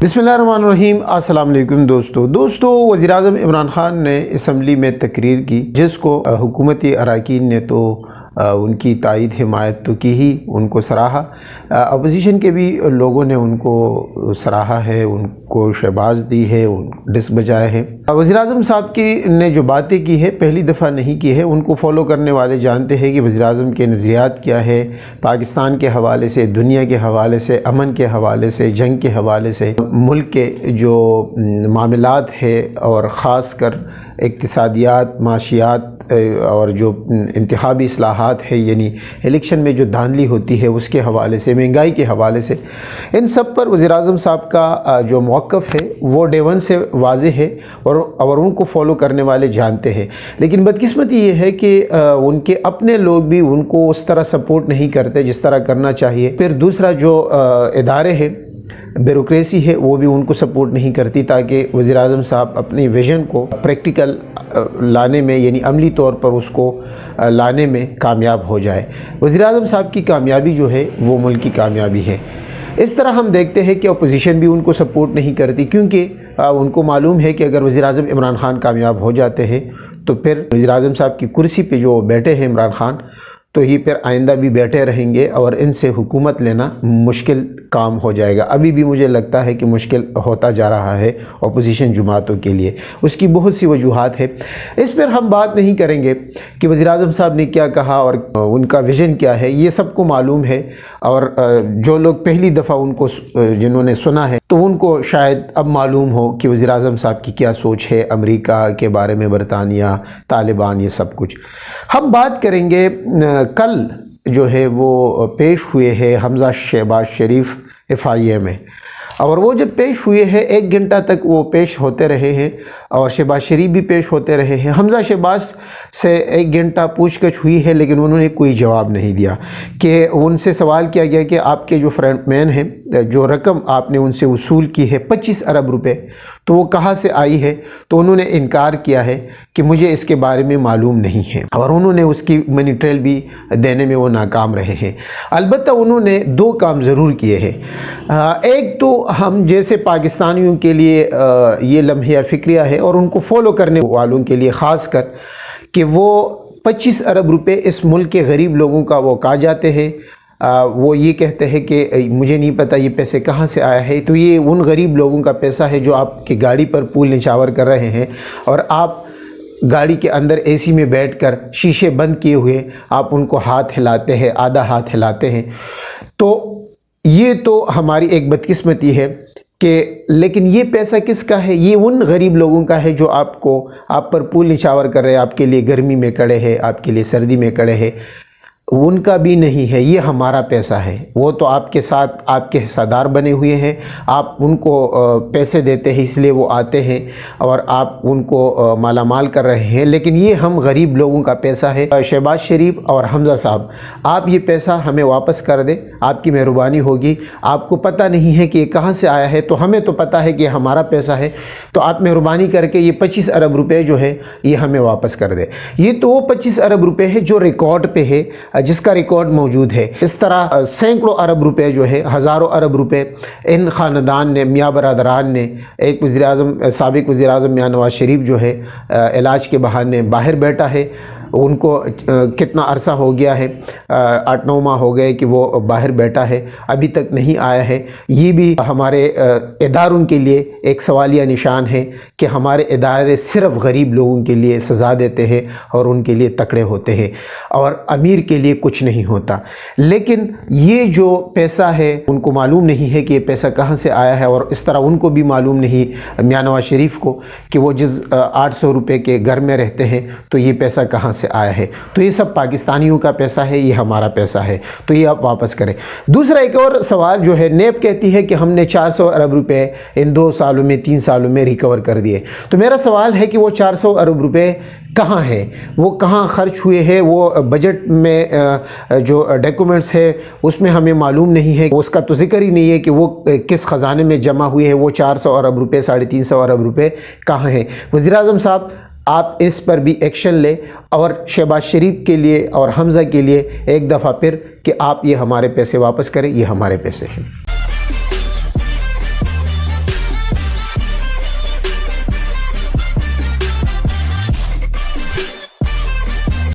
बिस्मिल्लाहिर्रहमानिर्रहीम। अस्सलाम वालेकुम दोस्तों वज़ीर-ए-आज़म इमरान ख़ान ने असम्बली में तकरीर की, जिसको हुकूमती अरकान ने तो उनकी तायीद हिमायत तो की ही, उनको सराहा। अपोजिशन के भी लोगों ने उनको सराहा है, उनको शहबाज दी है, डिस बजाए हैं। वज़ीर-ए-आज़म साहब की ने जो बातें की है पहली दफ़ा नहीं की है। उनको फॉलो करने वाले जानते हैं कि वज़ीर-ए-आज़म के नज़रियात क्या है, पाकिस्तान के हवाले से, दुनिया के हवाले से, अमन के हवाले से, जंग के हवाले से, मुल्क के जो मामलात है और ख़ास कर इक़्तिसादियात, माशियात और जो इंतखाबी इस्लाहात है, यानी इलेक्शन में जो धांधली होती है उसके हवाले से, महंगाई के हवाले से, इन सब पर वज़ीर-ए-आज़म साहब का जो मौक़िफ़ है वो डे वन से वाज़ेह है और उनको फॉलो करने वाले जानते हैं। लेकिन बदकिस्मती ये है कि उनके अपने लोग भी उनको उस तरह सपोर्ट नहीं करते जिस तरह करना चाहिए। फिर दूसरा जो इदारे हैं, ब्यूरोक्रेसी है, वो भी उनको सपोर्ट नहीं करती ताकि वज़ीर-ए-आज़म साहब अपनी विज़न को प्रैक्टिकल लाने में, यानी अमली तौर पर उसको लाने में कामयाब हो जाए। वज़ीर-ए-आज़म साहब की कामयाबी जो है वो मुल्क की कामयाबी है। इस तरह हम देखते हैं कि अपोजिशन भी उनको सपोर्ट नहीं करती, क्योंकि उनको मालूम है कि अगर वज़ीर-ए-आज़म इमरान ख़ान कामयाब हो जाते हैं तो फिर वज़ीर-ए-आज़म साहब की कुर्सी पे जो बैठे हैं इमरान ख़ान, तो ये फिर आइंदा भी बैठे रहेंगे और इनसे हुकूमत लेना मुश्किल काम हो जाएगा। अभी भी मुझे लगता है कि मुश्किल होता जा रहा है अपोजिशन जमातों के लिए। उसकी बहुत सी वजूहात है। इस पर हम बात नहीं करेंगे कि वज़ीर-ए-आज़म साहब ने क्या कहा और उनका विज़न क्या है, ये सबको मालूम है। और जो लोग पहली दफ़ा उनको जिन्होंने सुना है तो उनको शायद अब मालूम हो कि वज़ीर-ए-आज़म साहब की क्या सोच है अमेरिका के बारे में, बरतानिया, तालिबान, ये सब कुछ। हम बात करेंगे कल जो है वो पेश हुए हैं हमज़ा शहबाज शरीफ FIA में, और वो जब पेश हुए हैं 1 घंटा तक वो पेश होते रहे हैं और शहबाज शरीफ भी पेश होते रहे हैं। हमज़ा शहबाज से 1 घंटा पूछगछ हुई है, लेकिन उन्होंने कोई जवाब नहीं दिया। कि उनसे सवाल किया गया कि आपके जो फ्रंटमैन हैं, जो रकम आपने उनसे वसूल की है 25 अरब रुपए, तो वो कहाँ से आई है, तो उन्होंने इनकार किया है कि मुझे इसके बारे में मालूम नहीं है, और उन्होंने उसकी मनी ट्रेल भी देने में वो नाकाम रहे हैं। अलबत्ता उन्होंने 2 काम ज़रूर किए हैं। एक तो हम जैसे पाकिस्तानियों के लिए ये लम्हा फ़िक्रिया है और उनको फॉलो करने वालों के लिए ख़ास कर, कि वो 25 अरब रुपए इस मुल्क के गरीब लोगों का वो कहा जाते हैं। वो ये कहते हैं कि मुझे नहीं पता ये पैसे कहाँ से आया है। तो ये उन गरीब लोगों का पैसा है जो आपकी गाड़ी पर पूल निछावर कर रहे हैं और आप गाड़ी के अंदर AC में बैठकर शीशे बंद किए हुए आप उनको हाथ हिलाते हैं, आधा हाथ हिलाते हैं। तो ये तो हमारी एक बदकिस्मती है कि, लेकिन ये पैसा किसका है? ये उन गरीब लोगों का है जो आप पर पूल निछावर कर रहे हैं, आपके लिए गर्मी में खड़े हैं, आपके लिए सर्दी में खड़े हैं। उनका भी नहीं है, ये हमारा पैसा है। वो तो आपके साथ आपके हिस्सेदार बने हुए हैं, आप उनको पैसे देते हैं इसलिए वो आते हैं और आप उनको मालामाल कर रहे हैं, लेकिन ये हम गरीब लोगों का पैसा है। शहबाज शरीफ और हमज़ा साहब, आप ये पैसा हमें वापस कर दें, आपकी मेहरबानी होगी। आपको पता नहीं है कि ये कहाँ से आया है, तो हमें तो पता है कि हमारा पैसा है, तो आप मेहरबानी करके ये 25 अरब रुपये जो है ये हमें वापस कर दें। ये तो वो 25 अरब रुपये है जो रिकॉर्ड पे है, जिसका रिकॉर्ड मौजूद है। इस तरह सैकड़ों अरब रुपए जो है, हज़ारों अरब रुपए इन ख़ानदान ने, मियाँ बरादरान ने, एक वज़ीर-ए-आज़म, साबिक़ वज़ीर-ए-आज़म मियाँ नवाज़ शरीफ जो है इलाज के बहाने बाहर बैठा है। उनको कितना अरसा हो गया है, 8-9 माह हो गए कि वो बाहर बैठा है, अभी तक नहीं आया है। ये भी हमारे इदारों के लिए एक सवालिया निशान है कि हमारे इदारे सिर्फ़ गरीब लोगों के लिए सज़ा देते हैं और उनके लिए तकड़े होते हैं और अमीर के लिए कुछ नहीं होता। लेकिन ये जो पैसा है उनको मालूम नहीं है कि ये पैसा कहाँ से आया है, और इस तरह उनको भी मालूम नहीं मियाँ नवाज़ शरीफ को कि वो जिस 800 रुपये के घर में रहते हैं तो ये पैसा कहाँ से आया है। तो ये सब पाकिस्तानियों का पैसा है, ये हमारा पैसा है, तो ये आप वापस करें। दूसरा एक और सवाल जो है, नेब कहती है कि हमने 400 अरब रुपए इन 2 सालों में, 3 सालों में रिकवर कर दिए। तो मेरा सवाल है कि वो 400 अरब रुपए कहाँ है, वो कहाँ खर्च हुए हैं? वो बजट में जो डॉक्यूमेंट्स है उसमें हमें मालूम नहीं है, उसका तो जिक्र ही नहीं है कि वो किस ख़जाने में जमा हुए हैं। वो 400 अरब रुपए, 350 अरब रुपए कहाँ हैं? वज़ीर-ए-आज़म साहब, आप इस पर भी एक्शन लें और शहबाज शरीफ के लिए और हमज़ा के लिए एक दफ़ा फिर कि आप ये हमारे पैसे वापस करें, ये हमारे पैसे हैं।